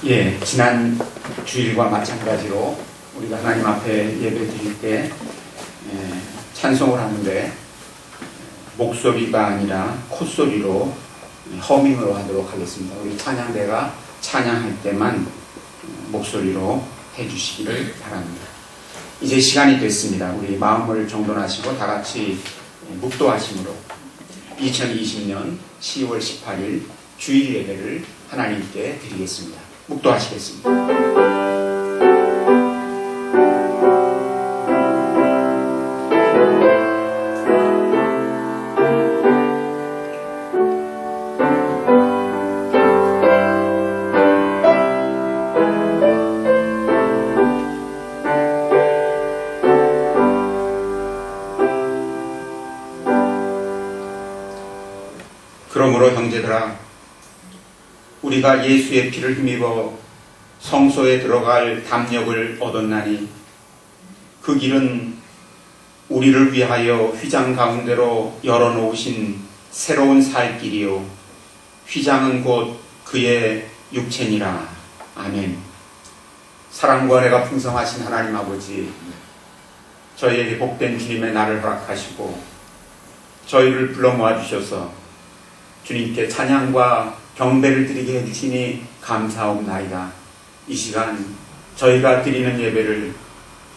예, 지난 주일과 마찬가지로 우리가 하나님 앞에 예배 드릴 때 찬송을 하는데 목소리가 아니라 콧소리로 허밍으로 하도록 하겠습니다. 우리 찬양대가 찬양할 때만 목소리로 해주시기를 바랍니다. 이제 시간이 됐습니다. 우리 마음을 정돈하시고 다 같이 묵도하심으로 2020년 10월 18일 주일 예배를 하나님께 드리겠습니다. 묵도하시겠습니다. 그러므로 형제들아, 우리가 예수의 피를 힘입어 성소에 들어갈 담력을 얻었나니 그 길은 우리를 위하여 휘장 가운데로 열어놓으신 새로운 살 길이요 휘장은 곧 그의 육체니라. 아멘. 사랑과 은혜가 풍성하신 하나님 아버지, 저희에게 복된 주님의 날을 허락하시고 저희를 불러 모아주셔서 주님께 찬양과 경배를 드리게 해주시니 감사옵나이다. 이 시간 저희가 드리는 예배를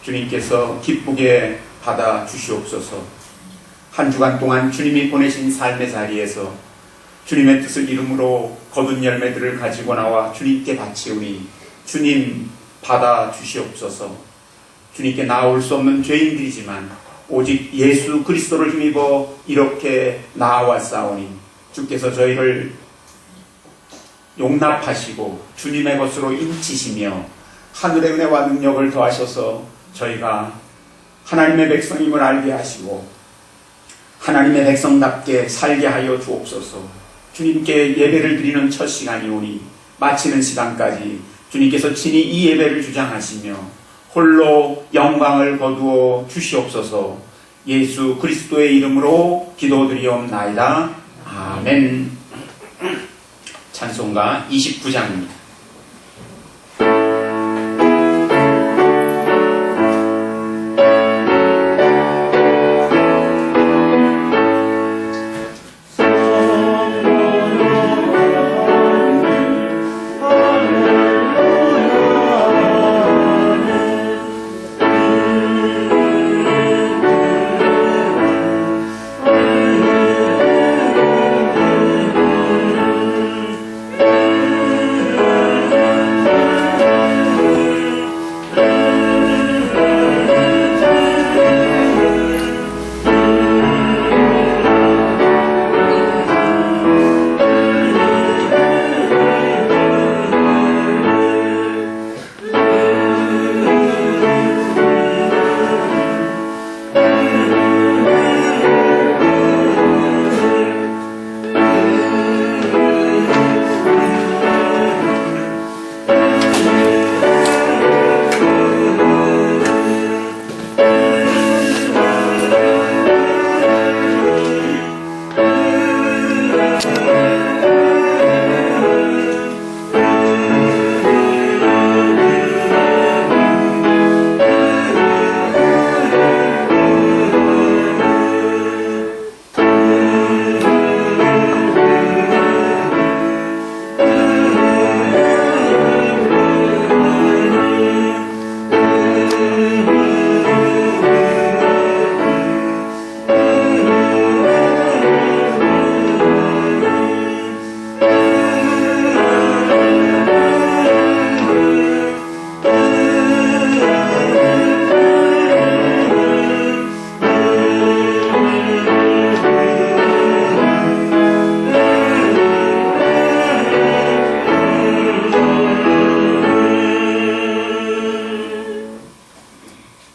주님께서 기쁘게 받아 주시옵소서. 한 주간 동안 주님이 보내신 삶의 자리에서 주님의 뜻을 이름으로 거둔 열매들을 가지고 나와 주님께 바치오니 주님 받아 주시옵소서. 주님께 나올 수 없는 죄인들이지만 오직 예수 그리스도를 힘입어 이렇게 나아왔사오니 주께서 저희를 용납하시고 주님의 것으로 인치시며 하늘의 은혜와 능력을 더하셔서 저희가 하나님의 백성임을 알게 하시고 하나님의 백성답게 살게 하여 주옵소서. 주님께 예배를 드리는 첫 시간이오니 마치는 시간까지 주님께서 친히 이 예배를 주장하시며 홀로 영광을 거두어 주시옵소서. 예수 그리스도의 이름으로 기도드리옵나이다. 아멘. 찬송가 29장입니다.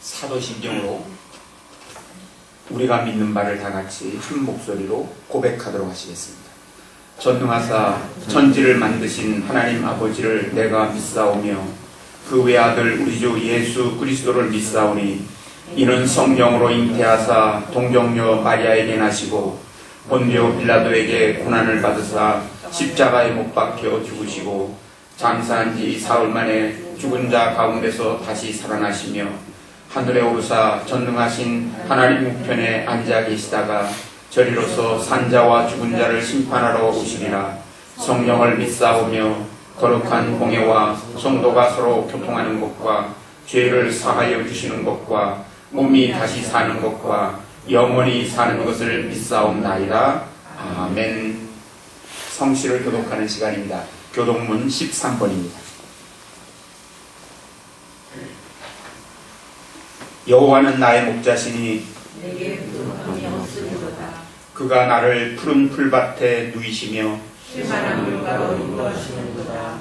사도신경으로 우리가 믿는 바를 다 같이 한 목소리로 고백하도록 하시겠습니다. 전능하사 천지를 만드신 하나님 아버지를 내가 믿사오며 그 외아들 우리 주 예수 그리스도를 믿사오니 이는 성령으로 잉태하사 동정녀 마리아에게 나시고 본디오 빌라도에게 고난을 받으사 십자가에 못 박혀 죽으시고 장사한 지 사흘 만에 죽은 자 가운데서 다시 살아나시며 하늘에 오르사 전능하신 하나님 우편에 앉아 계시다가 저리로서 산자와 죽은 자를 심판하러 오시리라. 성령을 믿사오며 거룩한 공예와 성도가 서로 교통하는 것과 죄를 사하여 주시는 것과 몸이 다시 사는 것과 영원히 사는 것을 믿사옵나이다. 아멘. 성시를 교독하는 시간입니다. 교독문 13번입니다. 여호와는 나의 목자시니 내게 부족함이 없으리로다. 그가 나를 푸른 풀밭에 누이시며 쉴만한 물가로 인도하시는도다.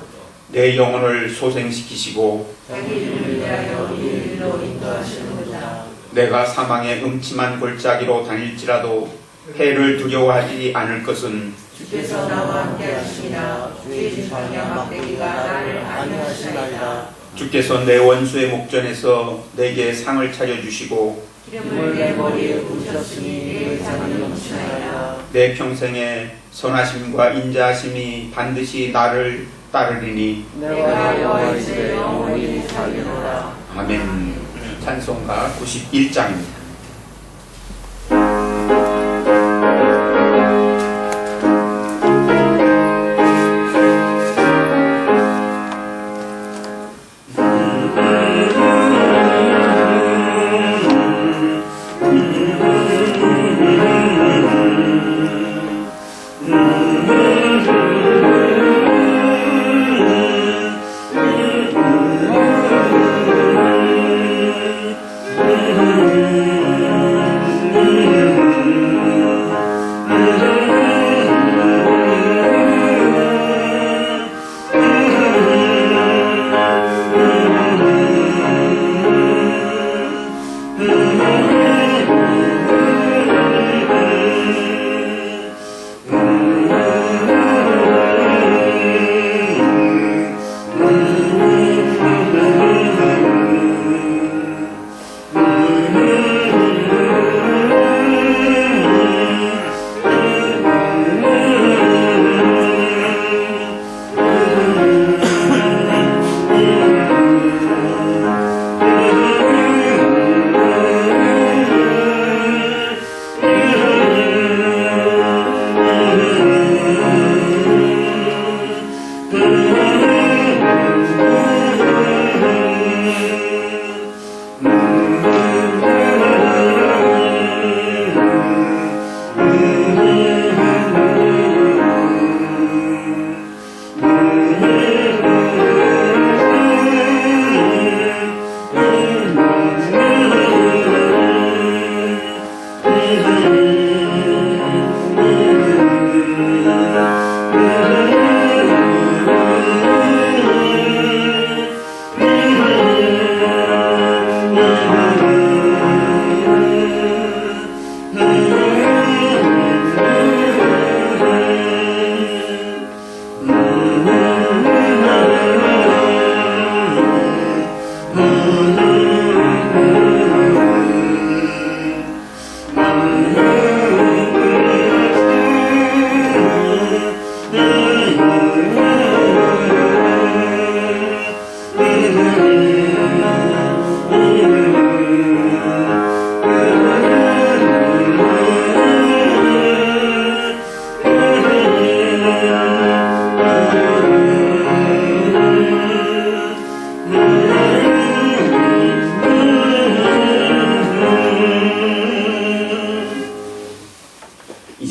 내 영혼을 소생시키시고 자기 이름을 위하여 이 일로 인도하시는도다. 내가 사망의 음침한 골짜기로 다닐지라도 해를 두려워하지 않을 것은 주께서 나와 함께 하시니라. 주의 지팡이와 막대기가 나를 안위하시나이다. 주께서 내 원수의 목전에서 내게 상을 차려주시고 기름을 내 머리에 부으셨으니 내 상이 넘치나이다. 내 평생에 선하심과 인자하심이 반드시 나를 따르리니 내가 여호와의 집에 영원히 살리로다. 아멘. 찬송가 91장입니다.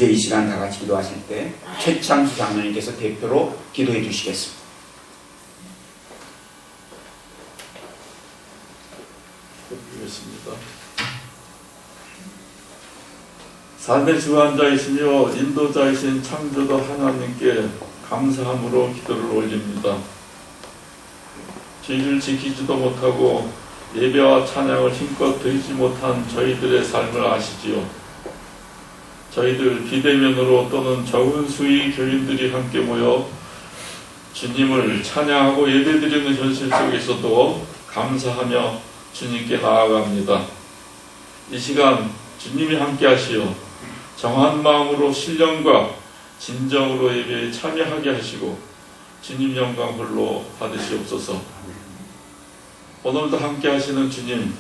이제 이 시간 다 같이 기도하실 때 최창수 장로님께서 대표로 기도해 주시겠습니다. 드리겠습니다. 삶의 주관자이시며 인도자이신 창조자 하나님께 감사함으로 기도를 올립니다. 주의를 지키지도 못하고 예배와 찬양을 힘껏 드리지 못한 저희들의 삶을 아시지요. 저희들 비대면으로 또는 적은 수의 교인들이 함께 모여 주님을 찬양하고 예배드리는 현실 속에서도 감사하며 주님께 나아갑니다. 이 시간 주님이 함께 하시어 정한 마음으로 신령과 진정으로 예배에 참여하게 하시고 주님 영광 홀로 받으시옵소서. 오늘도 함께 하시는 주님,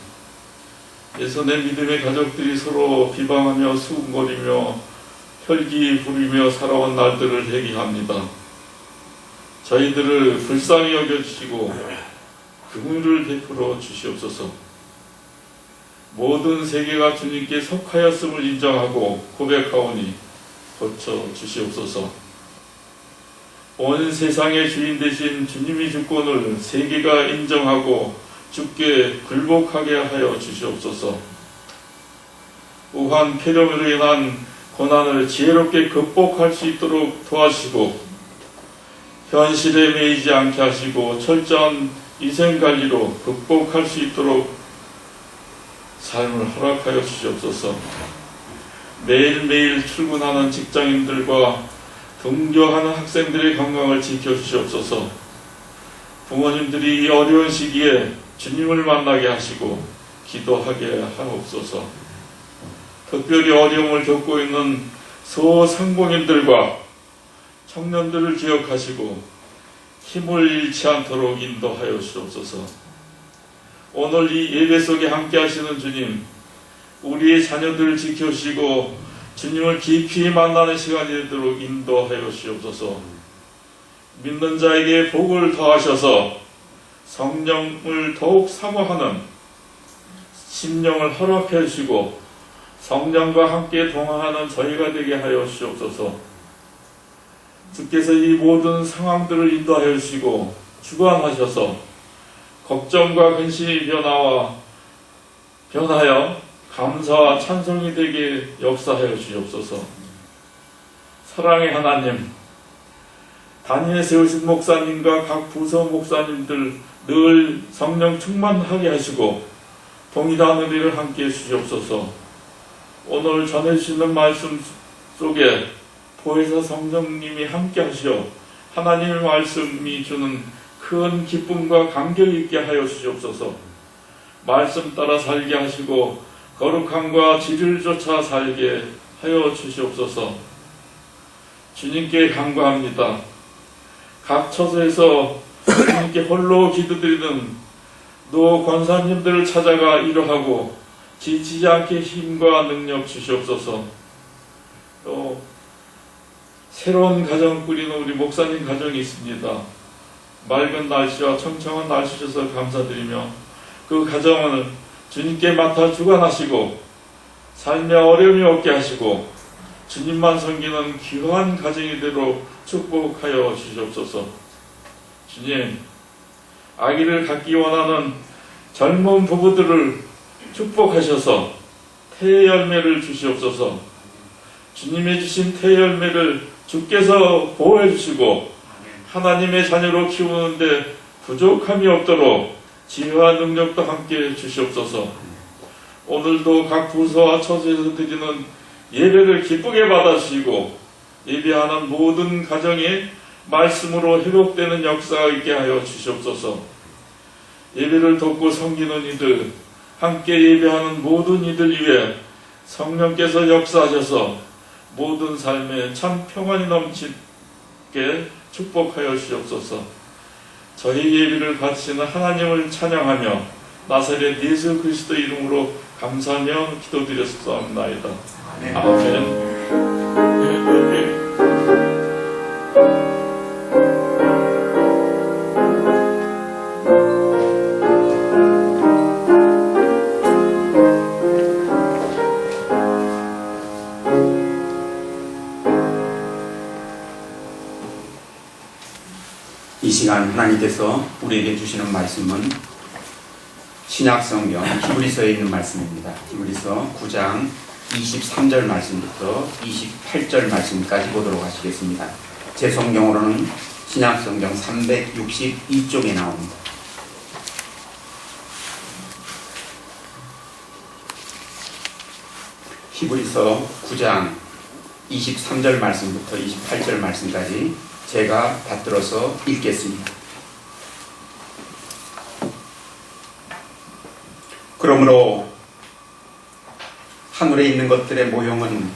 예선의 믿음의 가족들이 서로 비방하며 수군거리며 혈기 부리며 살아온 날들을 회개합니다. 저희들을 불쌍히 여겨주시고 긍휼을 베풀어 주시옵소서. 모든 세계가 주님께 속하였음을 인정하고 고백하오니 고쳐 주시옵소서. 온 세상의 주인 되신 주님의 주권을 세계가 인정하고 주께 굴복하게 하여 주시옵소서. 우한 폐렴으로 인한 고난을 지혜롭게 극복할 수 있도록 도와주시고 현실에 매이지 않게 하시고 철저한 위생관리로 극복할 수 있도록 삶을 허락하여 주시옵소서. 매일매일 출근하는 직장인들과 등교하는 학생들의 건강을 지켜주시옵소서. 부모님들이 이 어려운 시기에 주님을 만나게 하시고 기도하게 하옵소서. 특별히 어려움을 겪고 있는 소상공인들과 청년들을 기억하시고 힘을 잃지 않도록 인도하여 주옵소서. 오늘 이 예배 속에 함께 하시는 주님, 우리의 자녀들을 지켜주시고 주님을 깊이 만나는 시간이 되도록 인도하여 주옵소서. 믿는 자에게 복을 더하셔서 성령을 더욱 사모하는 심령을 허락해 주시고 성령과 함께 동행하는 저희가 되게 하여 주옵소서. 주께서 이 모든 상황들을 인도하여 주시고 주관하셔서 걱정과 근심의 변하여 감사와 찬송이 되게 역사하여 주옵소서. 사랑의 하나님, 단위에 세우신 목사님과 각 부서 목사님들 늘 성령 충만하게 하시고 동일한 은혜를 함께 해주시옵소서. 오늘 전해주시는 말씀 속에 보혜사 성령님이 함께 하시어 하나님의 말씀이 주는 큰 기쁨과 감격 있게 하여 주시옵소서. 말씀 따라 살게 하시고 거룩함과 지리를 쫓아 살게 하여 주시옵소서. 주님께 간구합니다. 각 처소에서 주님께 홀로 기도드리는 노 권사님들을 찾아가 위로하고 지치지 않게 힘과 능력 주시옵소서. 또 새로운 가정 꾸리는 우리 목사님 가정이 있습니다. 맑은 날씨와 청청한 날씨 주셔서 감사드리며 그 가정은 주님께 맡아 주관하시고 삶에 어려움이 없게 하시고 주님만 섬기는 귀한 가정이 되도록 축복하여 주시옵소서. 주님, 아기를 갖기 원하는 젊은 부부들을 축복하셔서 태의 열매를 주시옵소서. 주님이 주신 태의 열매를 주께서 보호해 주시고 하나님의 자녀로 키우는데 부족함이 없도록 지혜와 능력도 함께 주시옵소서. 오늘도 각 부서와 처소에서 드리는 예배를 기쁘게 받아주시고 예배하는 모든 가정이 말씀으로 회복되는 역사가 있게 하여 주시옵소서. 예배를 돕고 섬기는 이들, 함께 예배하는 모든 이들 위해 성령께서 역사하셔서 모든 삶에 참 평안이 넘치게 축복하여 주시옵소서. 저희 예배를 바치는 하나님을 찬양하며 나사렛 예수 그리스도 이름으로 감사하며 기도드렸사옵나이다. 아멘. 이 시간 하나님께서 우리에게 주시는 말씀은 신약성경 히브리서에 있는 말씀입니다. 히브리서 9장 23절 말씀부터 28절 말씀까지 보도록 하시겠습니다. 제 성경으로는 신약성경 362쪽에 나옵니다. 히브리서 9장 23절 말씀부터 28절 말씀까지 제가 받들어서 읽겠습니다. 그러므로 하늘에 있는 것들의 모형은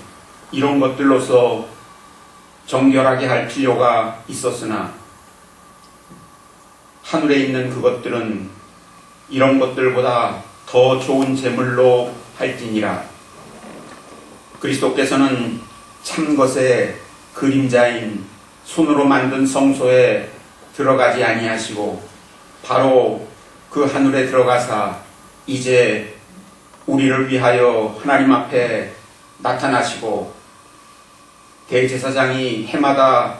이런 것들로서 정결하게 할 필요가 있었으나 하늘에 있는 그것들은 이런 것들보다 더 좋은 제물로 할지니라. 그리스도께서는 참 것의 그림자인 손으로 만든 성소에 들어가지 아니하시고 바로 그 하늘에 들어가사 이제 우리를 위하여 하나님 앞에 나타나시고 대제사장이 해마다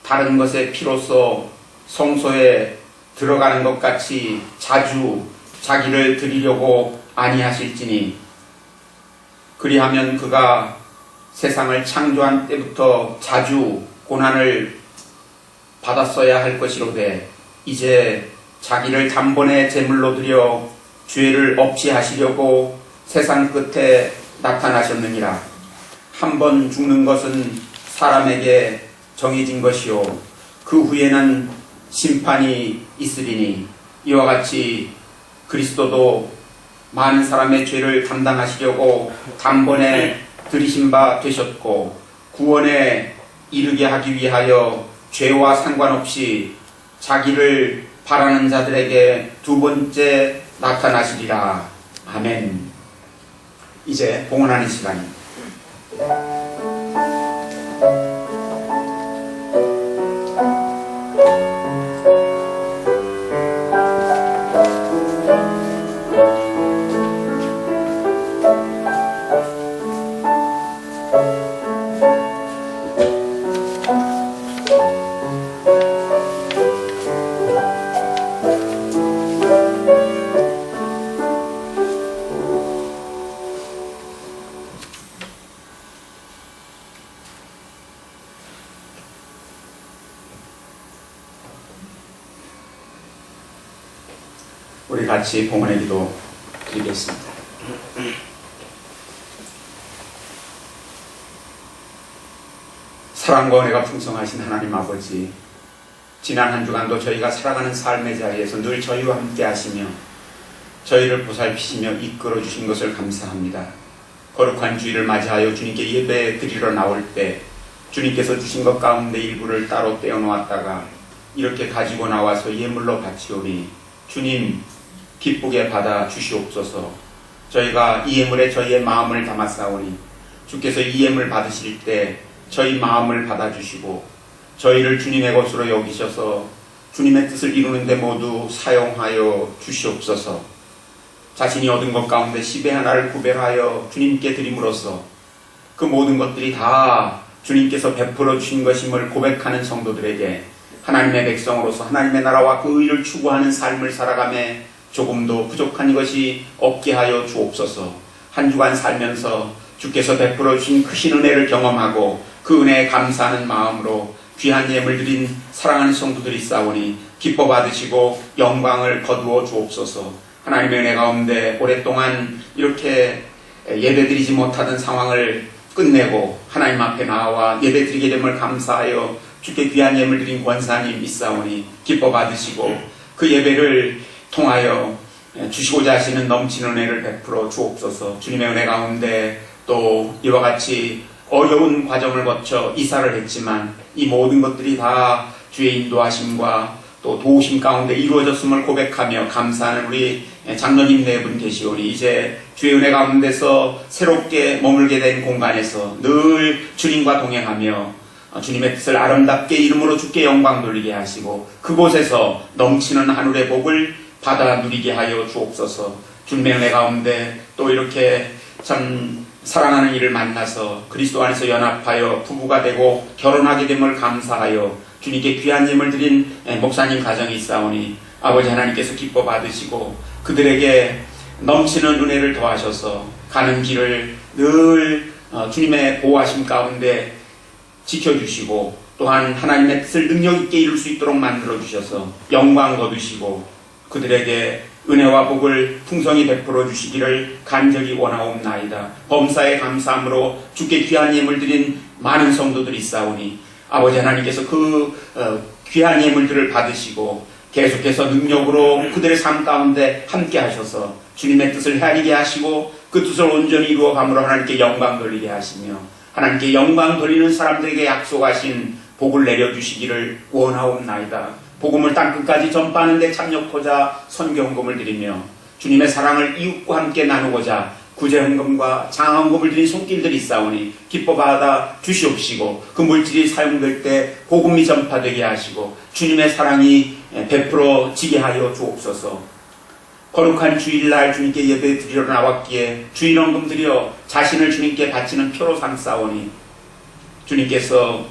다른 것의 피로써 성소에 들어가는 것 같이 자주 자기를 드리려고 아니하실지니 그리하면 그가 세상을 창조한 때부터 자주 고난을 받았어야 할 것이로되 이제 자기를 단번에 제물로 드려 죄를 없이 하시려고 세상 끝에 나타나셨느니라. 한 번 죽는 것은 사람에게 정해진 것이요 그 후에는 심판이 있으리니 이와 같이 그리스도도 많은 사람의 죄를 담당하시려고 단번에 들이신 바 되셨고 구원에 이르게 하기 위하여 죄와 상관없이 자기를 바라는 자들에게 두 번째 나타나시리라. 아멘. 이제 봉헌하는 시간입니다. 우리 같이 봉헌의 기도 드리겠습니다. 사랑과 은혜가 풍성하신 하나님 아버지, 지난 한 주간도 저희가 살아가는 삶의 자리에서 늘 저희와 함께 하시며 저희를 보살피시며 이끌어 주신 것을 감사합니다. 거룩한 주일을 맞이하여 주님께 예배 드리러 나올 때 주님께서 주신 것 가운데 일부를 따로 떼어놓았다가 이렇게 가지고 나와서 예물로 바치오니 주님 기쁘게 받아 주시옵소서. 저희가 이 예물에 저희의 마음을 담았사오니 주께서 이 예물 받으실 때 저희 마음을 받아주시고 저희를 주님의 것으로 여기셔서 주님의 뜻을 이루는 데 모두 사용하여 주시옵소서. 자신이 얻은 것 가운데 10의 하나를 구별하여 주님께 드림으로써 그 모든 것들이 다 주님께서 베풀어 주신 것임을 고백하는 성도들에게 하나님의 백성으로서 하나님의 나라와 그 의를 추구하는 삶을 살아가며 조금도 부족한 것이 없게 하여 주옵소서. 한 주간 살면서 주께서 베풀어 주신 크신 은혜를 경험하고 그 은혜에 감사하는 마음으로 귀한 예물 드린 사랑하는 성도들이 싸우니 기뻐 받으시고 영광을 거두어 주옵소서. 하나님의 은혜 가운데 오랫동안 이렇게 예배드리지 못하던 상황을 끝내고 하나님 앞에 나와 예배드리게 됨을 감사하여 주께 귀한 예물 드린 권사님 있사오니 기뻐 받으시고 그 예배를 통하여 주시고자 하시는 넘치는 은혜를 베풀어 주옵소서. 주님의 은혜 가운데 또 이와 같이 어려운 과정을 거쳐 이사를 했지만 이 모든 것들이 다 주의 인도하심과 또 도우심 가운데 이루어졌음을 고백하며 감사하는 우리 장로님 네 분 계시오니 이제 주의 은혜 가운데서 새롭게 머물게 된 공간에서 늘 주님과 동행하며 주님의 뜻을 아름답게 이름으로 주께 영광 돌리게 하시고 그곳에서 넘치는 하늘의 복을 받아 누리게 하여 주옵소서. 주님의 은혜 가운데 또 이렇게 참 사랑하는 이를 만나서 그리스도 안에서 연합하여 부부가 되고 결혼하게 됨을 감사하여 주님께 귀한 예물 드린 목사님 가정이 있사오니 아버지 하나님께서 기뻐 받으시고 그들에게 넘치는 은혜를 더하셔서 가는 길을 늘 주님의 보호하심 가운데 지켜주시고 또한 하나님의 뜻을 능력 있게 이룰 수 있도록 만들어 주셔서 영광 거두시고 그들에게 은혜와 복을 풍성히 베풀어 주시기를 간절히 원하옵나이다. 범사에 감사함으로 주께 귀한 예물 드린 많은 성도들이 있사오니 아버지 하나님께서 그 귀한 예물들을 받으시고 계속해서 능력으로 그들의 삶 가운데 함께 하셔서 주님의 뜻을 헤아리게 하시고 그 뜻을 온전히 이루어감으로 하나님께 영광 돌리게 하시며 하나님께 영광 돌리는 사람들에게 약속하신 복을 내려주시기를 원하옵나이다. 복음을 땅끝까지 전파하는 데 참여코자 선경금을 드리며 주님의 사랑을 이웃과 함께 나누고자 구제헌금과 장헌금을 드린 손길들이 있사오니 기뻐 받아 주시옵시고 그 물질이 사용될 때 복음이 전파되게 하시고 주님의 사랑이 베풀어지게 하여 주옵소서. 거룩한 주일날 주님께 예배 드리러 나왔기에 주일헌금 드려 자신을 주님께 바치는 표로 삼사오니 주님께서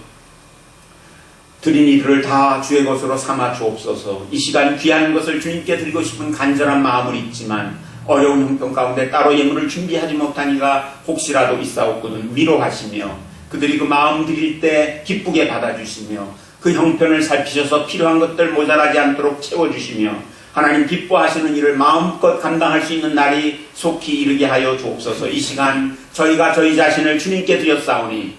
드린 이들을 다 주의 것으로 삼아 주옵소서. 이 시간 귀한 것을 주님께 드리고 싶은 간절한 마음은 있지만 어려운 형편 가운데 따로 예물을 준비하지 못하니가 혹시라도 있사옵거든 위로하시며 그들이 그 마음 드릴 때 기쁘게 받아주시며 그 형편을 살피셔서 필요한 것들 모자라지 않도록 채워주시며 하나님 기뻐하시는 일을 마음껏 감당할 수 있는 날이 속히 이르게 하여 주옵소서. 이 시간 저희가 저희 자신을 주님께 드렸사오니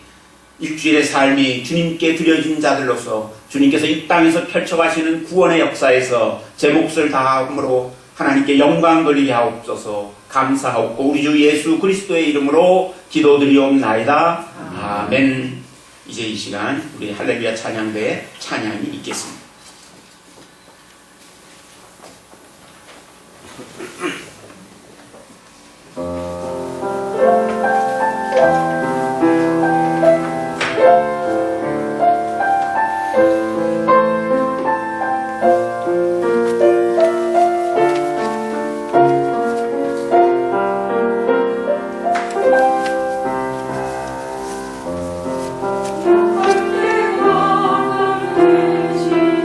일주일의 삶이 주님께 드려진 자들로서 주님께서 이 땅에서 펼쳐가시는 구원의 역사에서 제 몫을 다함으로 하나님께 영광 돌리게 하옵소서. 감사하옵고 우리 주 예수 그리스도의 이름으로 기도드리옵나이다. 아멘. 이제 이 시간 우리 할렐루야 찬양대의 찬양이 있겠습니다. 영광 내가 가르치니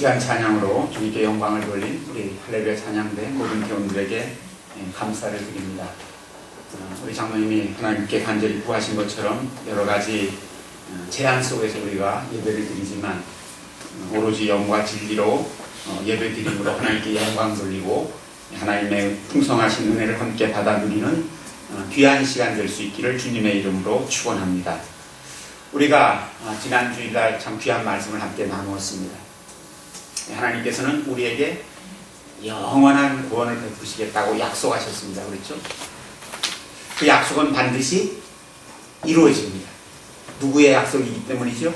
귀한 찬양으로 주님께 영광을 돌린 우리 할렐루야 찬양대 모든 교우들에게 감사를 드립니다. 우리 장로님이 하나님께 간절히 구하신 것처럼 여러 가지 제한 속에서 우리가 예배를 드리지만 오로지 영과 진리로 예배 드림으로 하나님께 영광 돌리고 하나님의 풍성하신 은혜를 함께 받아 누리는 귀한 시간 될 수 있기를 주님의 이름으로 축원합니다. 우리가 지난 주일날 참 귀한 말씀을 함께 나누었습니다. 하나님께서는 우리에게 영원한 구원을 베푸시겠다고 약속하셨습니다. 그렇죠? 그 약속은 반드시 이루어집니다. 누구의 약속이기 때문이죠?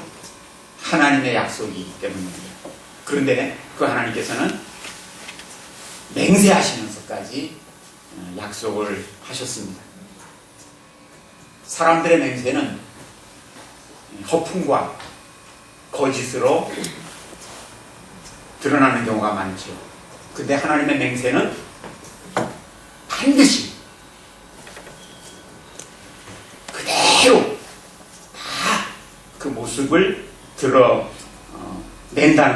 하나님의 약속이기 때문입니다. 그런데 그 하나님께서는 맹세하시면서까지 약속을 하셨습니다. 사람들의 맹세는 허풍과 거짓으로 드러나는 경우가 많죠. 근데 하나님의 맹세는 반드시 그대로 다 그 모습을 드러낸다는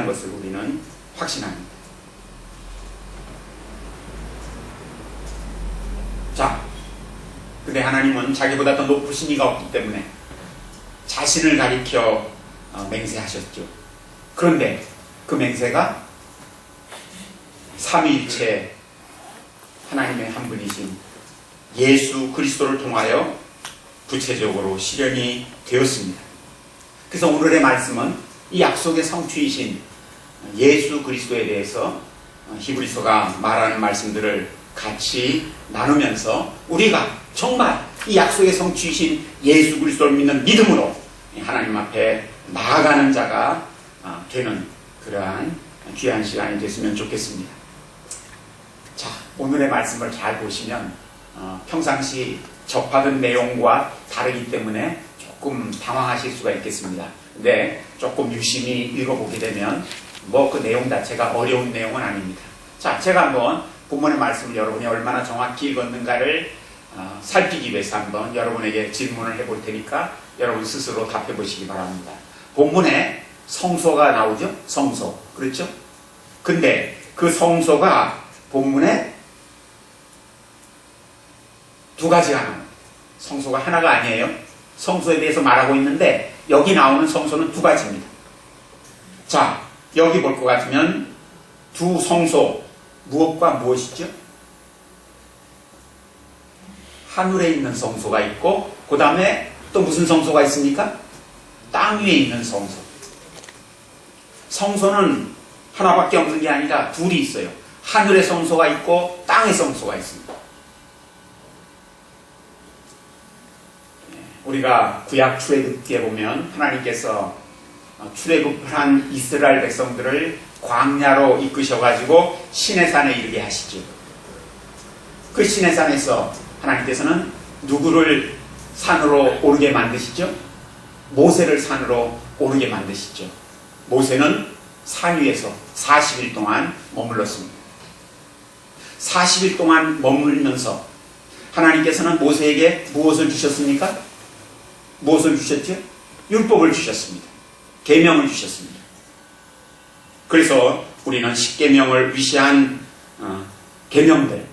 것을 우리는 확신합니다. 자, 근데 하나님은 자기보다 더 높으신 이가 없기 때문에 자신을 가리켜 맹세하셨죠. 그런데 그 맹세가 삼위일체 하나님의 한 분이신 예수 그리스도를 통하여 구체적으로 실현이 되었습니다. 그래서 오늘의 말씀은 이 약속의 성취이신 예수 그리스도에 대해서 히브리서가 말하는 말씀들을 같이 나누면서 우리가 정말 이 약속의 성취이신 예수 그리스도를 믿는 믿음으로 하나님 앞에 나아가는 자가 되는 그러한 귀한 시간이 됐으면 좋겠습니다. 자, 오늘의 말씀을 잘 보시면 평상시 접하던 내용과 다르기 때문에 조금 당황하실 수가 있겠습니다. 근데 조금 유심히 읽어보게 되면 그 내용 자체가 어려운 내용은 아닙니다. 자, 제가 한번 본문의 말씀을 여러분이 얼마나 정확히 읽었는가를 살피기 위해서 한번 여러분에게 질문을 해볼 테니까 여러분 스스로 답해 보시기 바랍니다. 본문에 성소가 나오죠? 성소. 그렇죠? 근데 그 성소가 본문에 두 가지가 나옵니다. 성소가 하나가 아니에요. 성소에 대해서 말하고 있는데 여기 나오는 성소는 두 가지입니다. 자, 여기 볼 것 같으면 두 성소 무엇과 무엇이죠? 하늘에 있는 성소가 있고 그 다음에 또 무슨 성소가 있습니까? 땅 위에 있는 성소. 성소는 하나밖에 없는 게 아니라 둘이 있어요. 하늘의 성소가 있고 땅의 성소가 있습니다. 우리가 구약 출애굽기에 보면 하나님께서 출애굽한 이스라엘 백성들을 광야로 이끄셔가지고 시내산에 이르게 하시죠. 그 시내산에서 하나님께서는 누구를 산으로 오르게 만드시죠? 모세를 산으로 오르게 만드시죠. 모세는 산 위에서 40일 동안 머물렀습니다. 40일 동안 머물면서 하나님께서는 모세에게 무엇을 주셨습니까? 무엇을 주셨죠? 율법을 주셨습니다. 계명을 주셨습니다. 그래서 우리는 십계명을 위시한 계명들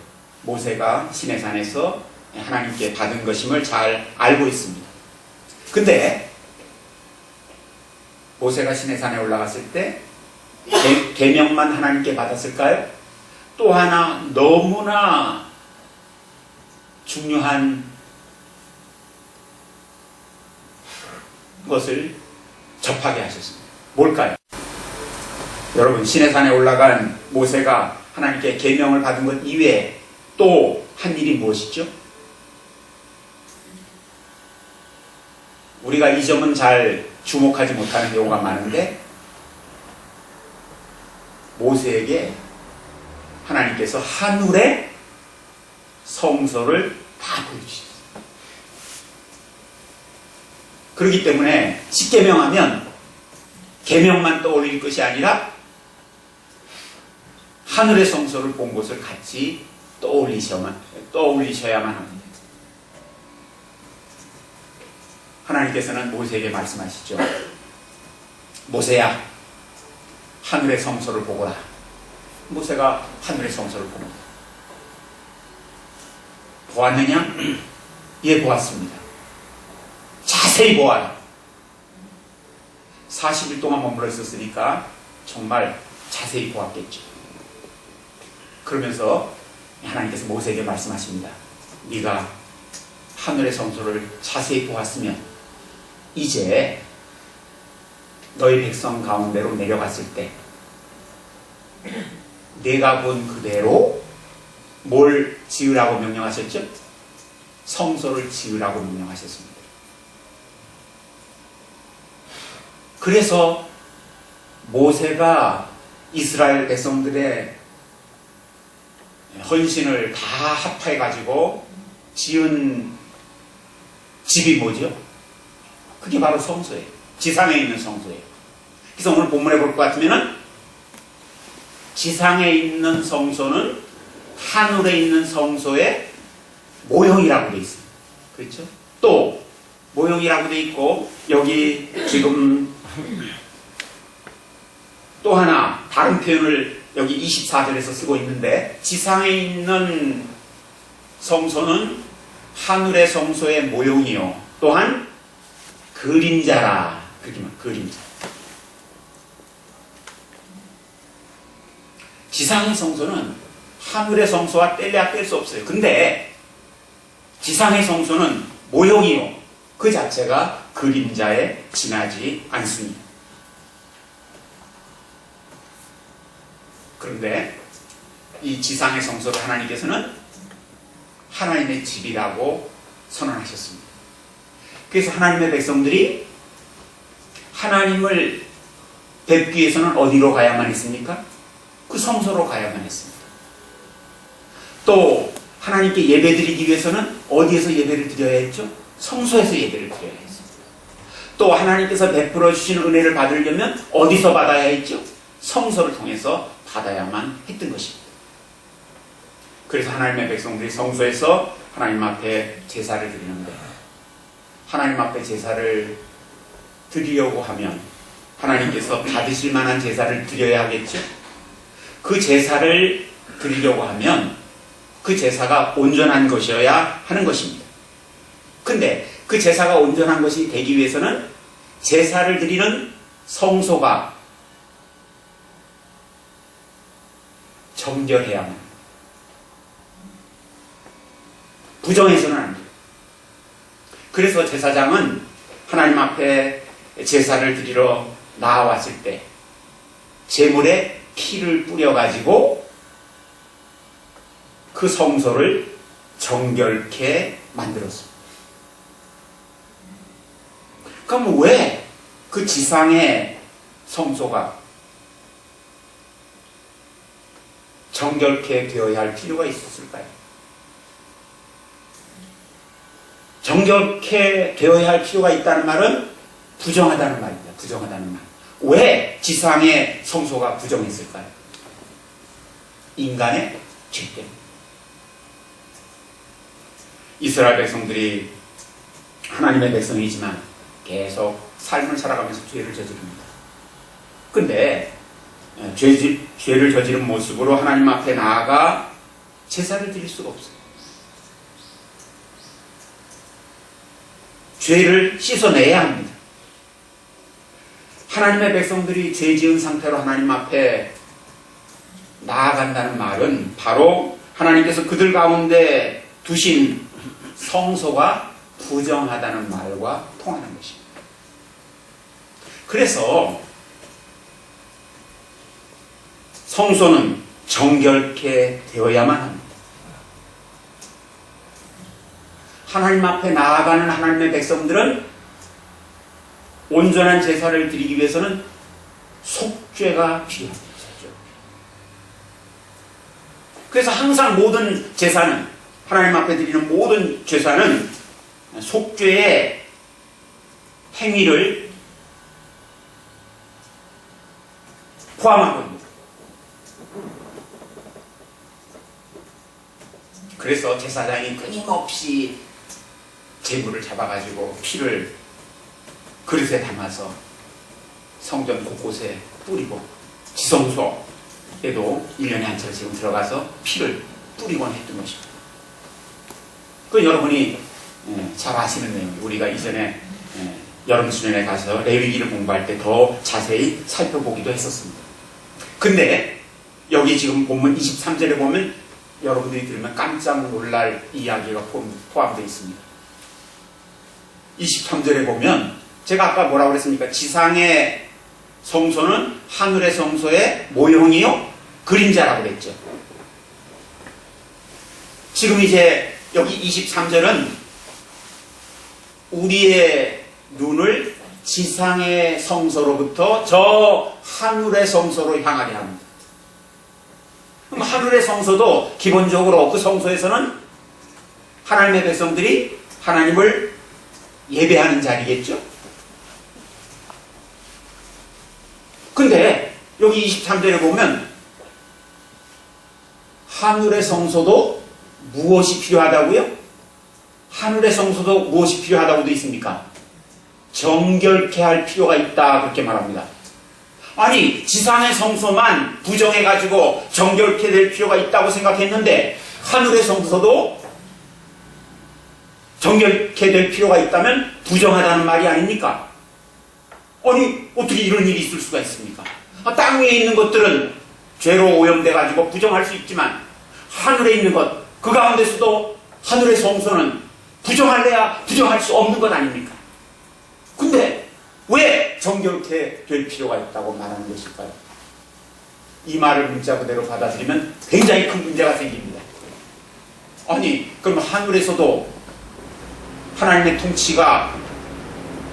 모세가 시내산에서 하나님께 받은 것임을 잘 알고 있습니다. 근데 모세가 시내산에 올라갔을 때 계명만 하나님께 받았을까요? 또 하나 너무나 중요한 것을 접하게 하셨습니다. 뭘까요? 여러분, 시내산에 올라간 모세가 하나님께 계명을 받은 것 이외에 또 한 일이 무엇이죠? 우리가 이 점은 잘 주목하지 못하는 경우가 많은데 모세에게 하나님께서 하늘의 성소를 다 보여주셨어요. 그렇기 때문에 십계명하면 계명만 떠올릴 것이 아니라 하늘의 성소를 본 것을 같이 떠올리셔야만 합니다. 하나님께서는 모세에게 말씀하시죠. 모세야, 하늘의 성소를 보거라. 모세가 하늘의 성소를 봅니다. 보았느냐? 예, 보았습니다. 자세히 보아라. 40일 동안 머물러 있었으니까 정말 자세히 보았겠죠. 그러면서 하나님께서 모세에게 말씀하십니다. 네가 하늘의 성소를 자세히 보았으면 이제 너희 백성 가운데로 내려갔을 때 내가 본 그대로 뭘 지으라고 명령하셨죠? 성소를 지으라고 명령하셨습니다. 그래서 모세가 이스라엘 백성들의 헌신을 다 합해가지고 지은 집이 뭐죠? 그게 바로 성소예요. 지상에 있는 성소예요. 그래서 오늘 본문에 볼 것 같으면 지상에 있는 성소는 하늘에 있는 성소의 모형이라고 되어 있습니다. 그렇죠? 또 모형이라고 되어 있고 여기 지금 또 하나 다른 표현을 여기 24절에서 쓰고 있는데 지상에 있는 성소는 하늘의 성소의 모형이요 또한 그림자라. 그림자. 지상의 성소는 하늘의 성소와 뗄래야 뗄 수 없어요. 근데 지상의 성소는 모형이요 그 자체가 그림자에 지나지 않습니다. 그런데 이 지상의 성소를 하나님께서는 하나님의 집이라고 선언하셨습니다. 그래서 하나님의 백성들이 하나님을 뵙기 위해서는 어디로 가야만 했습니까? 그 성소로 가야만 했습니다. 또 하나님께 예배드리기 위해서는 어디에서 예배를 드려야 했죠? 성소에서 예배를 드려야 했습니다. 또 하나님께서 베풀어 주시는 은혜를 받으려면 어디서 받아야 했죠? 성소를 통해서 받아야만 했던 것입니다. 그래서 하나님의 백성들이 성소에서 하나님 앞에 제사를 드리는데 하나님 앞에 제사를 드리려고 하면 하나님께서 받으실 만한 제사를 드려야 하겠죠? 그 제사를 드리려고 하면 그 제사가 온전한 것이어야 하는 것입니다. 근데 그 제사가 온전한 것이 되기 위해서는 제사를 드리는 성소가 정결해야만 합니다. 부정해서는 안 돼요. 그래서 제사장은 하나님 앞에 제사를 드리러 나왔을 때 제물에 피를 뿌려가지고 그 성소를 정결케 만들었습니다. 그럼 왜 그 지상의 성소가 정결케 되어야 할 필요가 있었을까요? 정결케 되어야 할 필요가 있다는 말은 부정하다는 말입니다. 부정하다는 말. 왜 지상의 성소가 부정했을까요? 인간의 죄 때문에. 이스라엘 백성들이 하나님의 백성이지만 계속 삶을 살아가면서 죄를 저지릅니다. 근데 죄를 저지른 모습으로 하나님 앞에 나아가 제사를 드릴 수가 없어요. 죄를 씻어내야 합니다. 하나님의 백성들이 죄 지은 상태로 하나님 앞에 나아간다는 말은 바로 하나님께서 그들 가운데 두신 성소가 부정하다는 말과 통하는 것입니다. 그래서 성소는 정결케 되어야만 합니다. 하나님 앞에 나아가는 하나님의 백성들은 온전한 제사를 드리기 위해서는 속죄가 필요합니다. 그래서 항상 모든 제사는 하나님 앞에 드리는 모든 제사는 속죄의 행위를 포함하거든요. 그래서 제사장이 끊임없이 제물을 잡아가지고 피를 그릇에 담아서 성전 곳곳에 뿌리고 지성소에도 1년에 한 차례씩 들어가서 피를 뿌리곤 했던 것입니다. 그 여러분이 잘 아시는 내용이 우리가 이전에 여름 수련회 가서 레위기를 공부할 때 더 자세히 살펴보기도 했었습니다. 근데 여기 지금 본문 23절에 보면 여러분들이 들으면 깜짝 놀랄 이야기가 포함되어 있습니다. 23절에 보면 제가 아까 뭐라고 그랬습니까? 지상의 성소는 하늘의 성소의 모형이요? 그림자라고 그랬죠. 지금 이제 여기 23절은 우리의 눈을 지상의 성소로부터 저 하늘의 성소로 향하게 합니다. 그럼 하늘의 성소도 기본적으로 그 성소에서는 하나님의 백성들이 하나님을 예배하는 자리겠죠? 근데 여기 23절에 보면 하늘의 성소도 무엇이 필요하다고요? 하늘의 성소도 무엇이 필요하다고 되어 있습니까? 정결케 할 필요가 있다 그렇게 말합니다. 아니 지상의 성소만 부정해가지고 정결케 될 필요가 있다고 생각했는데 하늘의 성소도 정결케 될 필요가 있다면 부정하다는 말이 아닙니까? 아니 어떻게 이런 일이 있을 수가 있습니까? 땅 위에 있는 것들은 죄로 오염돼가지고 부정할 수 있지만 하늘에 있는 것 그 가운데서도 하늘의 성소는 부정할래야 부정할 수 없는 것 아닙니까? 근데 왜 정결케 될 필요가 있다고 말하는 것일까요? 이 말을 문자 그대로 받아들이면 굉장히 큰 문제가 생깁니다. 아니 그럼 하늘에서도 하나님의 통치가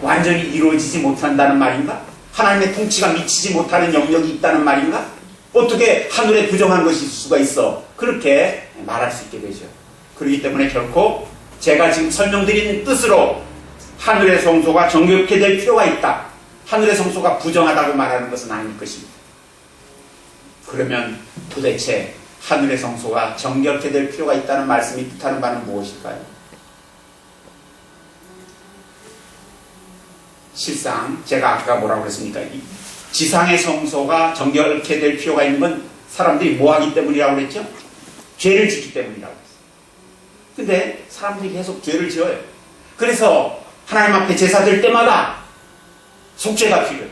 완전히 이루어지지 못한다는 말인가? 하나님의 통치가 미치지 못하는 영역이 있다는 말인가? 어떻게 하늘에 부정한 것이 있을 수가 있어? 그렇게 말할 수 있게 되죠. 그렇기 때문에 결코 제가 지금 설명드린 뜻으로 하늘의 성소가 정결케 될 필요가 있다. 하늘의 성소가 부정하다고 말하는 것은 아닐 것입니다. 그러면 도대체 하늘의 성소가 정결케 될 필요가 있다는 말씀이 뜻하는 바는 무엇일까요? 실상 제가 아까 뭐라고 그랬습니까? 지상의 성소가 정결케 될 필요가 있는 건 사람들이 뭐하기 때문이라고 그랬죠? 죄를 짓기 때문이라고 했어요. 근데 사람들이 계속 죄를 지어요. 그래서 하나님 앞에 제사 드릴 때마다 속죄가 필요해요.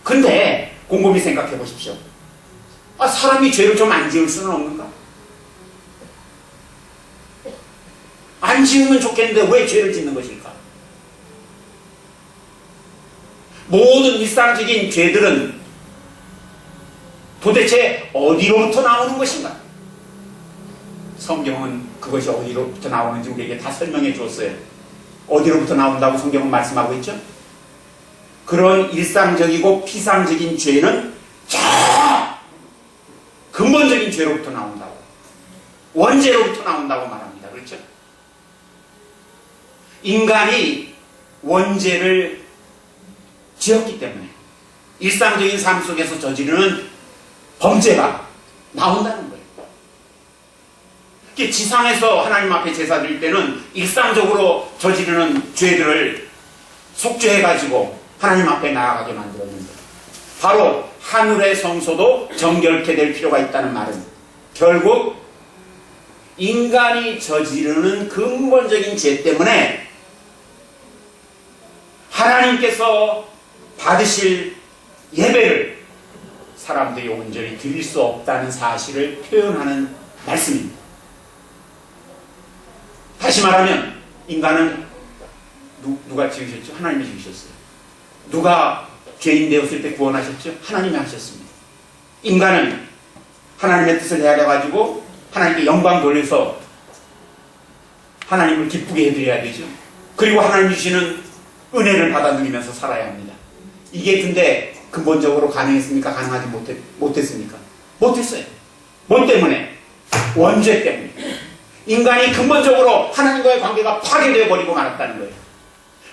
근데 곰곰이 생각해 보십시오. 사람이 죄를 좀 안 지을 수는 없는가? 안 지으면 좋겠는데 왜 죄를 짓는 것일까? 모든 일상적인 죄들은 도대체 어디로부터 나오는 것인가? 성경은 그것이 어디로부터 나오는지 우리에게 다 설명해 주었어요. 어디로부터 나온다고 성경은 말씀하고 있죠? 그런 일상적이고 피상적인 죄는 저 근본적인 죄로부터 나온다고, 원죄로부터 나온다고 말합니다. 그렇죠? 인간이 원죄를 지었기 때문에 일상적인 삶 속에서 저지르는 범죄가 나온다는 거예요. 지상에서 하나님 앞에 제사 드릴 때는 일상적으로 저지르는 죄들을 속죄해가지고 하나님 앞에 나아가게 만들었는데, 바로 하늘의 성소도 정결케 될 필요가 있다는 말은 결국 인간이 저지르는 근본적인 죄 때문에 하나님께서 받으실 예배를 사람들이 온전히 드릴 수 없다는 사실을 표현하는 말씀입니다. 다시 말하면 인간은 누가 지으셨죠? 하나님이 지으셨어요. 누가 죄인 되었을 때 구원하셨죠? 하나님이 하셨습니다. 인간은 하나님의 뜻을 헤아려가지고 하나님께 영광 돌려서 하나님을 기쁘게 해드려야 되죠. 그리고 하나님 주시는 은혜를 받아 누리면서 살아야 합니다. 이게 근데 근본적으로 가능했습니까? 가능하지 못했습니까? 못했어요. 뭐 때문에? 원죄 때문에. 인간이 근본적으로 하나님과의 관계가 파괴되어 버리고 말았다는 거예요.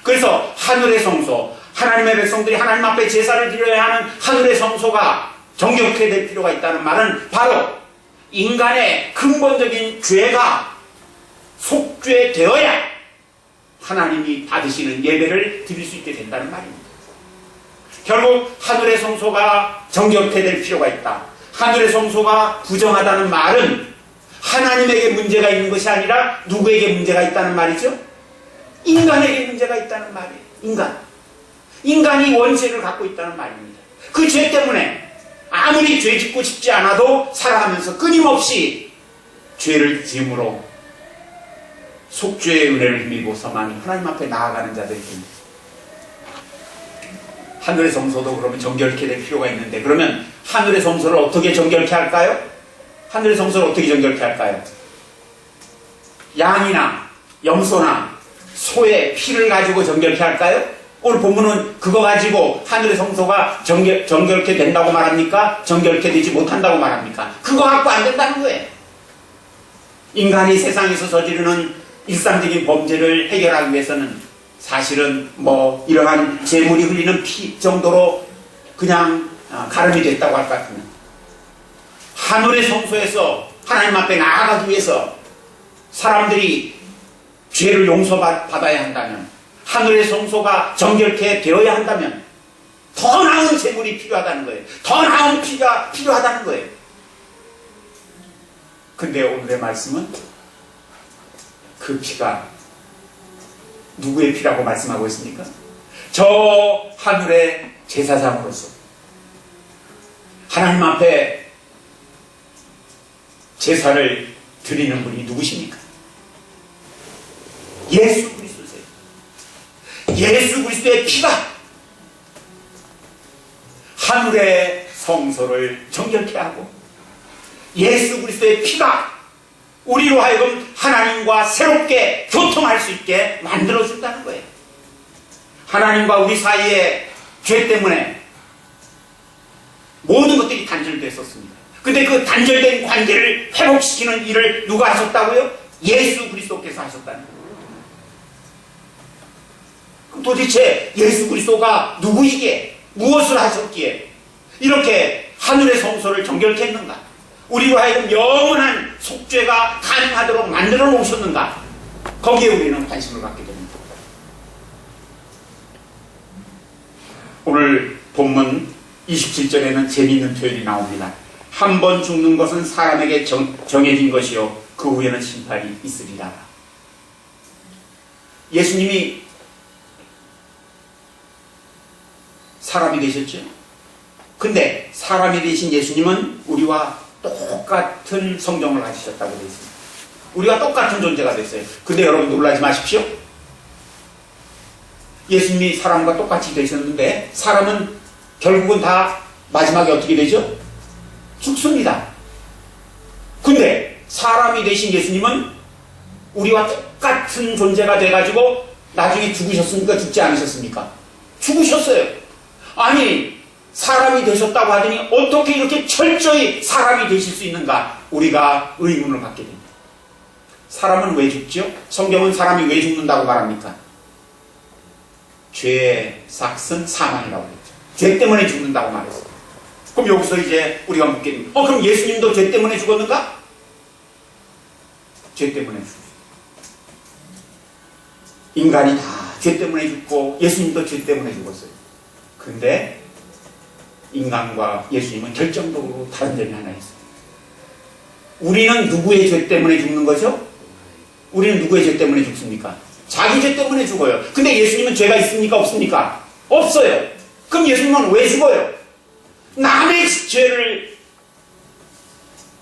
그래서 하늘의 성소, 하나님의 백성들이 하나님 앞에 제사를 드려야 하는 하늘의 성소가 정결케 될 필요가 있다는 말은 바로 인간의 근본적인 죄가 속죄되어야 하나님이 받으시는 예배를 드릴 수 있게 된다는 말입니다. 결국 하늘의 성소가 정결케 될 필요가 있다. 하늘의 성소가 부정하다는 말은 하나님에게 문제가 있는 것이 아니라 누구에게 문제가 있다는 말이죠? 인간에게 문제가 있다는 말이에요. 인간이 원죄를 갖고 있다는 말입니다. 그 죄 때문에 아무리 죄 짓고 싶지 않아도 살아가면서 끊임없이 죄를 지음으로 속죄의 은혜를 힘입어서만 하나님 앞에 나아가는 자들입니다. 하늘의 성소도 그러면 정결케 될 필요가 있는데, 그러면 하늘의 성소를 어떻게 정결케 할까요? 하늘의 성소를 어떻게 정결케 할까요? 양이나 염소나 소의 피를 가지고 정결케 할까요? 오늘 본문은 그거 가지고 하늘의 성소가 정결케 된다고 말합니까? 정결케 되지 못한다고 말합니까? 그거 갖고 안 된다는 거예요. 인간이 세상에서 저지르는 일상적인 범죄를 해결하기 위해서는 사실은 이러한 재물이 흘리는 피 정도로 그냥 가름이 됐다고 할 것 같으면, 하늘의 성소에서 하나님 앞에 나아가기 위해서 사람들이 죄를 용서받아야 한다면, 하늘의 성소가 정결케 되어야 한다면 더 나은 재물이 필요하다는 거예요. 더 나은 피가 필요하다는 거예요. 근데 오늘의 말씀은 그 피가 누구의 피라고 말씀하고 있습니까? 저 하늘의 제사장으로서 하나님 앞에 제사를 드리는 분이 누구십니까? 예수 그리스도세요. 예수 그리스도의 피가 하늘의 성소를 정결케 하고, 예수 그리스도의 피가 우리로 하여금 하나님과 새롭게 교통할 수 있게 만들어준다는 거예요. 하나님과 우리 사이에 죄 때문에 모든 것들이 단절됐었습니다. 근데 그 단절된 관계를 회복시키는 일을 누가 하셨다고요? 예수 그리스도께서 하셨다는 거예요. 그럼 도대체 예수 그리스도가 누구이기에, 무엇을 하셨기에 이렇게 하늘의 성소를 정결케 했는가? 우리로 하여금 영원한 속죄가 가능하도록 만들어 놓으셨는가? 거기에 우리는 관심을 갖게 됩니다. 오늘 본문 27절에는 재미있는 표현이 나옵니다. 한 번 죽는 것은 사람에게 정해진 것이요 그 후에는 심판이 있으리라. 예수님이 사람이 되셨죠? 근데 사람이 되신 예수님은 우리와 똑같은 성정을 가지셨다고 되어 있습니다. 우리가 똑같은 존재가 됐어요. 근데 여러분 놀라지 마십시오. 예수님이 사람과 똑같이 되셨는데 사람은 결국은 다 마지막에 어떻게 되죠? 죽습니다. 근데 사람이 되신 예수님은 우리와 똑같은 존재가 돼가지고 나중에 죽으셨습니까? 죽지 않으셨습니까? 죽으셨어요. 아니, 사람이 되셨다고 하더니 어떻게 이렇게 철저히 사람이 되실 수 있는가? 우리가 의문을 갖게 됩니다. 사람은 왜 죽죠? 성경은 사람이 왜 죽는다고 말합니까? 죄의 삭은 사망이라고 했죠. 죄 때문에 죽는다고 말했어요. 그럼 여기서 이제 우리가 묻게 됩니다. 그럼 예수님도 죄 때문에 죽었는가? 죄 때문에 죽었어요. 인간이 다 죄 때문에 죽고 예수님도 죄 때문에 죽었어요. 근데 인간과 예수님은 결정적으로 다른 점이 하나 있어요. 우리는 누구의 죄 때문에 죽는 거죠? 우리는 누구의 죄 때문에 죽습니까? 자기 죄 때문에 죽어요. 근데 예수님은 죄가 있습니까? 없습니까? 없어요. 그럼 예수님은 왜 죽어요? 남의 죄를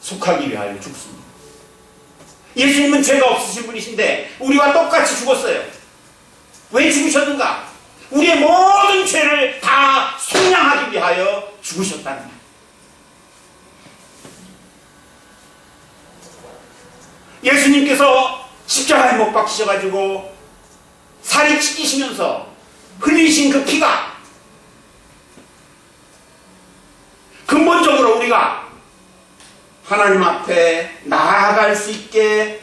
속하기 위하여 죽습니다. 예수님은 죄가 없으신 분이신데 우리와 똑같이 죽었어요. 왜 죽으셨는가? 우리의 모든 죄를 다 속량하기 위하여 죽으셨다는 거예요. 예수님께서 십자가에 못 박히셔가지고 살이 찢기시면서 흘리신 그 피가 근본적으로 우리가 하나님 앞에 나아갈 수 있게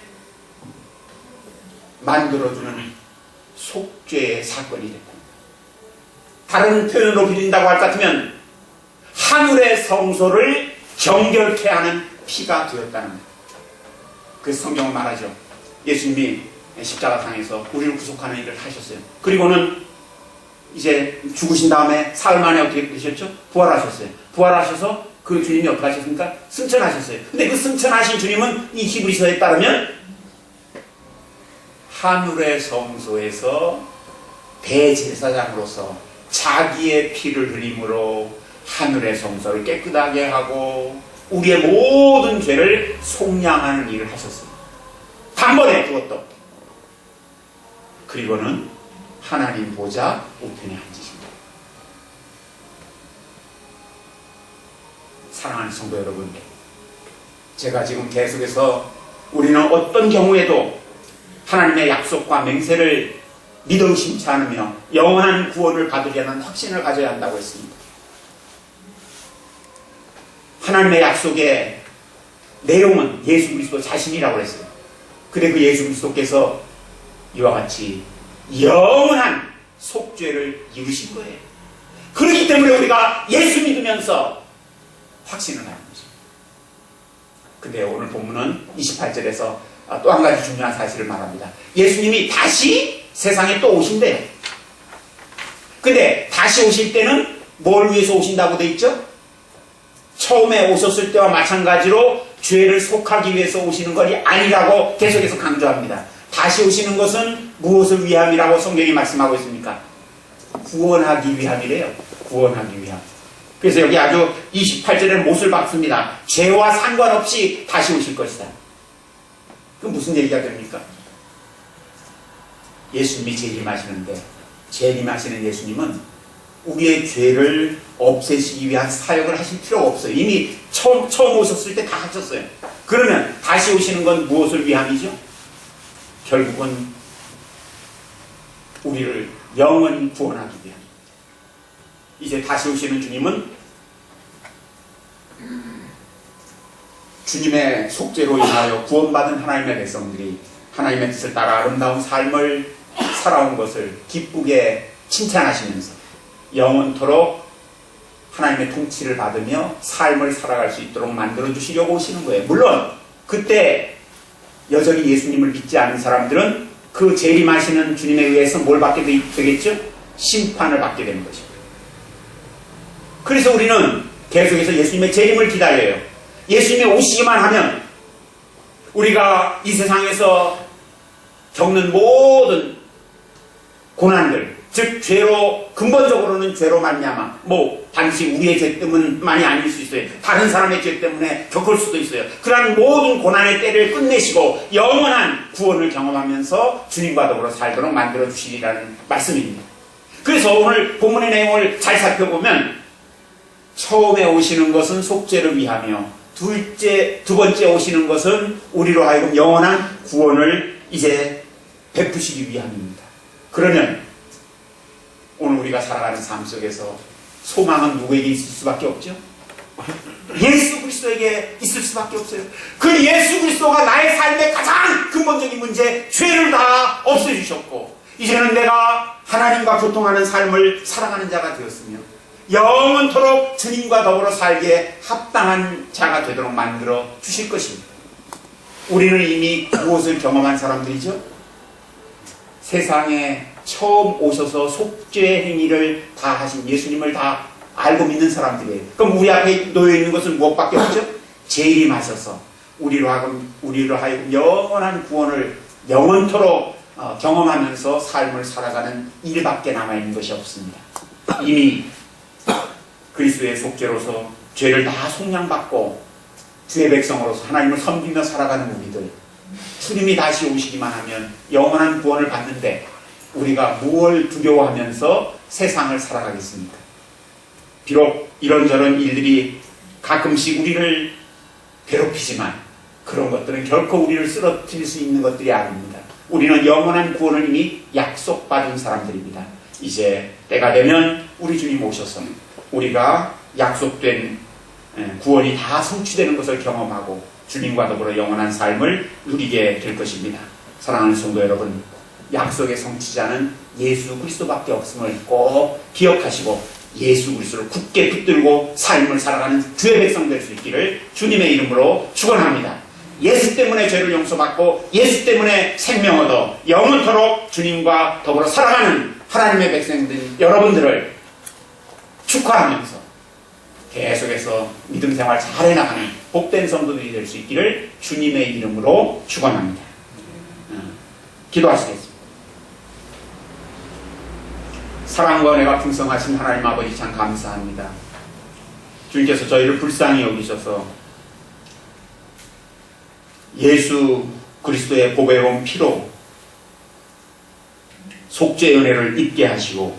만들어주는 속죄의 사건이 됐다. 다른 표현으로 빌린다고 할 것 같으면 하늘의 성소를 정결케 하는 피가 되었다는 거예요. 그래서 성경은 말하죠. 예수님이 십자가상에서 우리를 구속하는 일을 하셨어요. 그리고는 이제 죽으신 다음에 사흘 만에 어떻게 되셨죠? 부활하셨어요. 부활하셔서 그 주님이 어떻게 하셨습니까? 승천하셨어요. 근데 그 승천하신 주님은 이 히브리서에 따르면 하늘의 성소에서 대제사장으로서 자기의 피를 흘림으로 하늘의 성소를 깨끗하게 하고 우리의 모든 죄를 속량하는 일을 하셨습니다. 단번에 그것도. 그리고는 하나님 보좌 우편에 앉으십니다. 사랑하는 성도 여러분, 제가 지금 계속해서 우리는 어떤 경우에도 하나님의 약속과 맹세를 믿어 의심치 않으며 영원한 구원을 받으려는 확신을 가져야 한다고 했습니다. 하나님의 약속의 내용은 예수 그리스도 자신이라고 했어요. 근데 그 예수 그리스도께서 이와 같이 영원한 속죄를 이루신 거예요. 그렇기 때문에 우리가 예수 믿으면서 확신을 하는 거죠. 근데 오늘 본문은 28절에서 또 한 가지 중요한 사실을 말합니다. 예수님이 다시 세상에 또 오신대요. 근데 다시 오실 때는 뭘 위해서 오신다고 돼 있죠? 처음에 오셨을 때와 마찬가지로 죄를 속하기 위해서 오시는 것이 아니라고 계속해서 강조합니다. 다시 오시는 것은 무엇을 위함이라고 성경이 말씀하고 있습니까? 구원하기 위함이래요. 구원하기 위함. 그래서 여기 아주 28절에는 못을 박습니다. 죄와 상관없이 다시 오실 것이다. 그럼 무슨 얘기가 됩니까? 예수님이 재림하시는데 재림하시는 예수님은 우리의 죄를 없애시기 위한 사역을 하실 필요가 없어요. 이미 처음 오셨을 때 다 하셨어요. 그러면 다시 오시는 건 무엇을 위함이죠? 결국은 우리를 영원히 구원하기 위함. 이제 다시 오시는 주님은 주님의 속죄로 인하여 구원받은 하나님의 백성들이 하나님의 뜻을 따라 아름다운 삶을 살아온 것을 기쁘게 칭찬하시면서 영원토록 하나님의 통치를 받으며 삶을 살아갈 수 있도록 만들어 주시려고 오시는 거예요. 물론 그때 여전히 예수님을 믿지 않는 사람들은 그 재림하시는 주님에 의해서 뭘 받게 되겠죠? 심판을 받게 되는 것입니다. 그래서 우리는 계속해서 예수님의 재림을 기다려요. 예수님이 오시기만 하면 우리가 이 세상에서 겪는 모든 고난들, 즉 죄로, 근본적으로는 죄로 말미암아 단지 우리의 죄 때문만이 아닐 수 있어요. 다른 사람의 죄 때문에 겪을 수도 있어요. 그러한 모든 고난의 때를 끝내시고 영원한 구원을 경험하면서 주님과 더불어 살도록 만들어 주시리라는 말씀입니다. 그래서 오늘 본문의 내용을 잘 살펴보면 처음에 오시는 것은 속죄를 위하며 두 번째 오시는 것은 우리로 하여금 영원한 구원을 이제 베푸시기 위함입니다. 그러면 오늘 우리가 살아가는 삶 속에서 소망은 누구에게 있을 수밖에 없죠? 예수 그리스도에게 있을 수밖에 없어요. 그 예수 그리스도가 나의 삶의 가장 근본적인 문제, 죄를 다 없애주셨고 이제는 내가 하나님과 교통하는 삶을 살아가는 자가 되었으며 영원토록 주님과 더불어 살기에 합당한 자가 되도록 만들어 주실 것입니다. 우리는 이미 무엇을 경험한 사람들이죠? 세상에 처음 오셔서 속죄 행위를 다 하신 예수님을 다 알고 믿는 사람들이에요. 그럼 우리 앞에 놓여있는 것은 무엇밖에 없죠? 재림하셔서 우리로 하여금 영원한 구원을 영원토록 경험하면서 삶을 살아가는 일밖에 남아있는 것이 없습니다. 이미 그리스도의 속죄로서 죄를 다 속량받고 주의 백성으로서 하나님을 섬기며 살아가는 우리들, 주님이 다시 오시기만 하면 영원한 구원을 받는데 우리가 무엇을 두려워하면서 세상을 살아가겠습니까? 비록 이런저런 일들이 가끔씩 우리를 괴롭히지만 그런 것들은 결코 우리를 쓰러뜨릴 수 있는 것들이 아닙니다. 우리는 영원한 구원을 이미 약속받은 사람들입니다. 이제 때가 되면 우리 주님 오셔서 우리가 약속된 구원이 다 성취되는 것을 경험하고 주님과 더불어 영원한 삶을 누리게 될 것입니다. 사랑하는 성도 여러분, 약속의 성취자는 예수 그리스도밖에 없음을 꼭 기억하시고 예수 그리스도를 굳게 붙들고 삶을 살아가는 주의 백성 될 수 있기를 주님의 이름으로 축원합니다. 예수 때문에 죄를 용서받고 예수 때문에 생명 얻어 영원토록 주님과 더불어 살아가는 하나님의 백성들 여러분들을 축하하면서 계속해서 믿음 생활 잘 해나가는 복된 성도들이 될 수 있기를 주님의 이름으로 축원합니다. 기도하시겠습니다. 사랑과 은혜가 풍성하신 하나님 아버지 참 감사합니다. 주님께서 저희를 불쌍히 여기셔서 예수 그리스도의 보배로운 피로 속죄의 은혜를 입게 하시고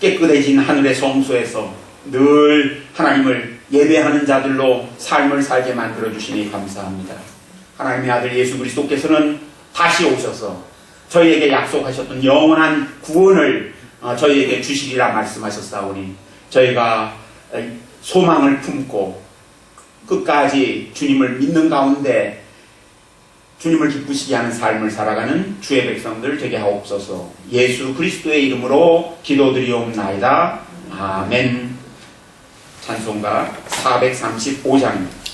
깨끗해진 하늘의 성소에서 늘 하나님을 예배하는 자들로 삶을 살게 만들어주시니 감사합니다. 하나님의 아들 예수 그리스도께서는 다시 오셔서 저희에게 약속하셨던 영원한 구원을 저희에게 주시리라 말씀하셨사오니 저희가 소망을 품고 끝까지 주님을 믿는 가운데 주님을 기쁘시게 하는 삶을 살아가는 주의 백성들 되게 하옵소서. 예수 그리스도의 이름으로 기도드리옵나이다. 아멘. 찬송가 435장입니다.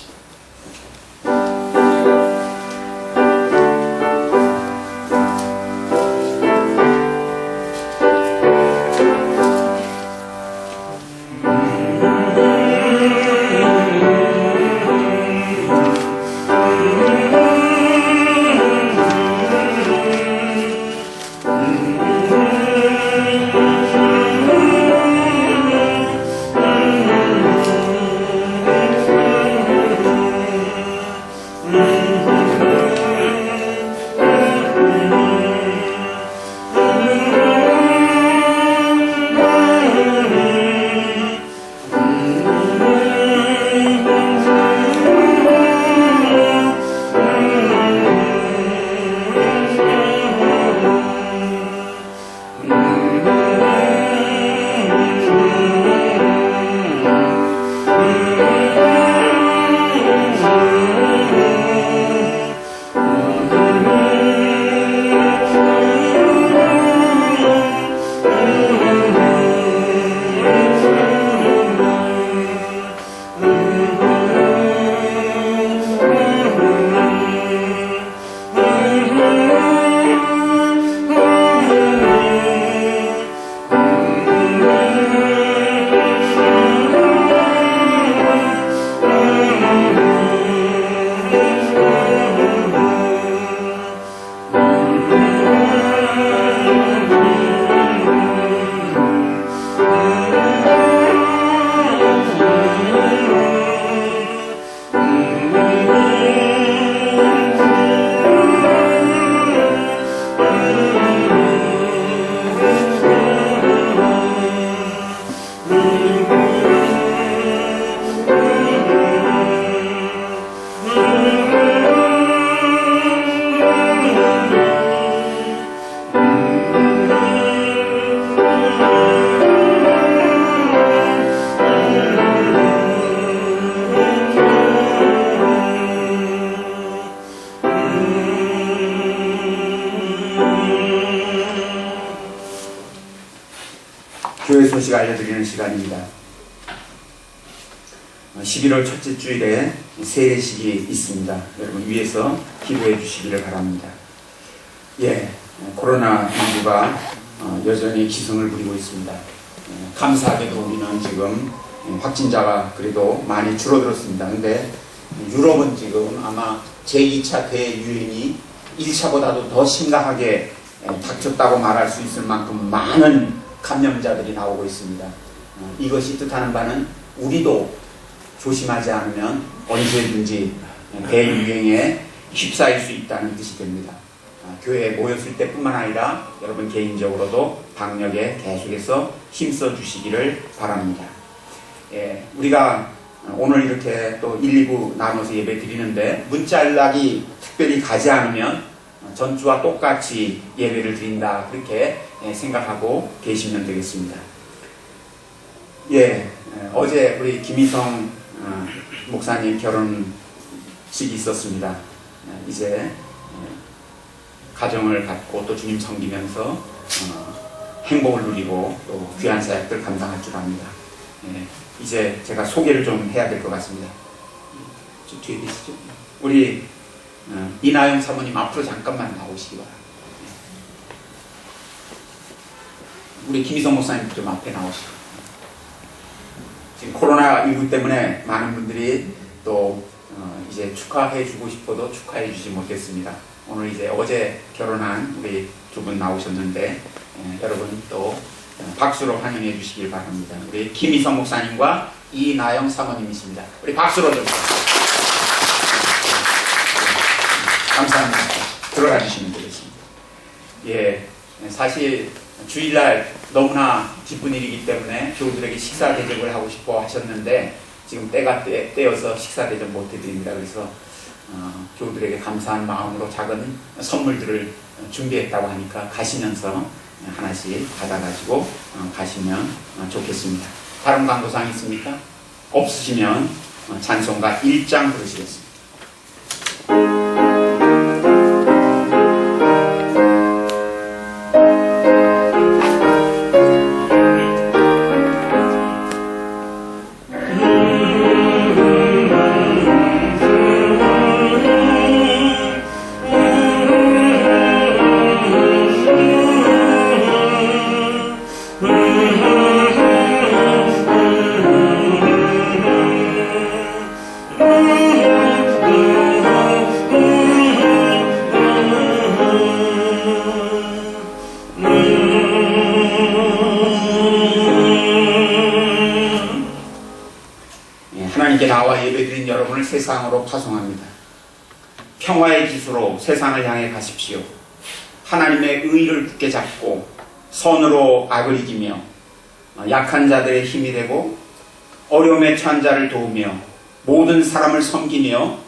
교회 소식 알려드리는 시간입니다. 11월 첫째 주일에 세례식이 있습니다. 여러분 위에서 기도해 주시기를 바랍니다. 코로나19가 여전히 기승을 부리고 있습니다. 감사하게도 우리는 지금 확진자가 그래도 많이 줄어들었습니다. 근데 유럽은 지금 아마 제2차 대유행이 1차보다도 더 심각하게 닥쳤다고 말할 수 있을 만큼 많은 감염자들이 나오고 있습니다. 이것이 뜻하는 바는 우리도 조심하지 않으면 언제든지 대유행에 휩싸일 수 있다는 뜻이 됩니다. 교회에 모였을 때뿐만 아니라 여러분 개인적으로도 방역에 계속해서 힘써 주시기를 바랍니다. 우리가 오늘 이렇게 또 1, 2부 나눠서 예배 드리는데 문자 연락이 특별히 가지 않으면 전주와 똑같이 예배를 드린다 그렇게 생각하고 계시면 되겠습니다. 어제 우리 김희성 목사님 결혼식이 있었습니다. 이제 가정을 갖고 또 주님 섬기면서 행복을 누리고 또 귀한 사역들 감당할 줄 압니다. 이제 제가 소개를 좀 해야 될 것 같습니다. 좀 뒤에 계시죠? 우리 이나영 사모님 앞으로 잠깐만 나오시기 바랍니다. 우리 김희성 목사님 좀 앞에 나오시죠. 지금 코로나19 때문에 많은 분들이 또 이제 축하해 주고 싶어도 축하해 주지 못했습니다. 오늘 이제 어제 결혼한 우리 두 분 나오셨는데 여러분 또 박수로 환영해 주시길 바랍니다. 우리 김희성 목사님과 이나영 사모님이십니다. 우리 박수로 좀 감사합니다. 들어가 주시면 되겠습니다. 예, 사실 주일날 너무나 기쁜 일이기 때문에 교우들에게 식사 대접을 하고 싶어 하셨는데 지금 때가 때여서 식사 대접 못 해드립니다. 그래서 교우들에게 감사한 마음으로 작은 선물들을 준비했다고 하니까 가시면서 하나씩 받아가지고 가시면 좋겠습니다. 다른 광고사항 있습니까? 없으시면 찬송가 1장 부르시겠습니다. 하나님께 나와 예배드린 여러분을 세상으로 파송합니다. 평화의 기수로 세상을 향해 가십시오. 하나님의 의를 굳게 잡고 선으로 악을 이기며 약한 자들의 힘이 되고 어려움에 처한 자를 도우며 모든 사람을 섬기며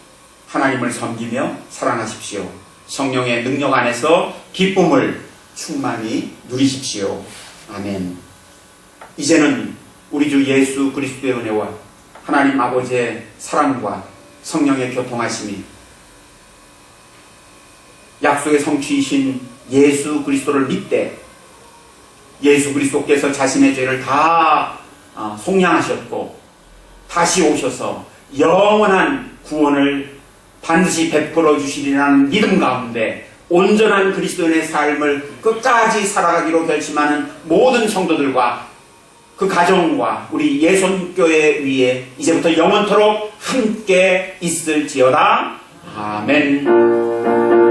하나님을 섬기며 살아나십시오. 성령의 능력 안에서 기쁨을 충만히 누리십시오. 아멘. 이제는 우리 주 예수 그리스도의 은혜와 하나님 아버지의 사랑과 성령의 교통하심이 약속의 성취이신 예수 그리스도를 믿되 예수 그리스도께서 자신의 죄를 다 속량하셨고 다시 오셔서 영원한 구원을 반드시 베풀어 주시리라는 믿음 가운데 온전한 그리스도인의 삶을 끝까지 살아가기로 결심하는 모든 성도들과 그 가정과 우리 예손교회 위에 이제부터 영원토록 함께 있을지어다. 아멘.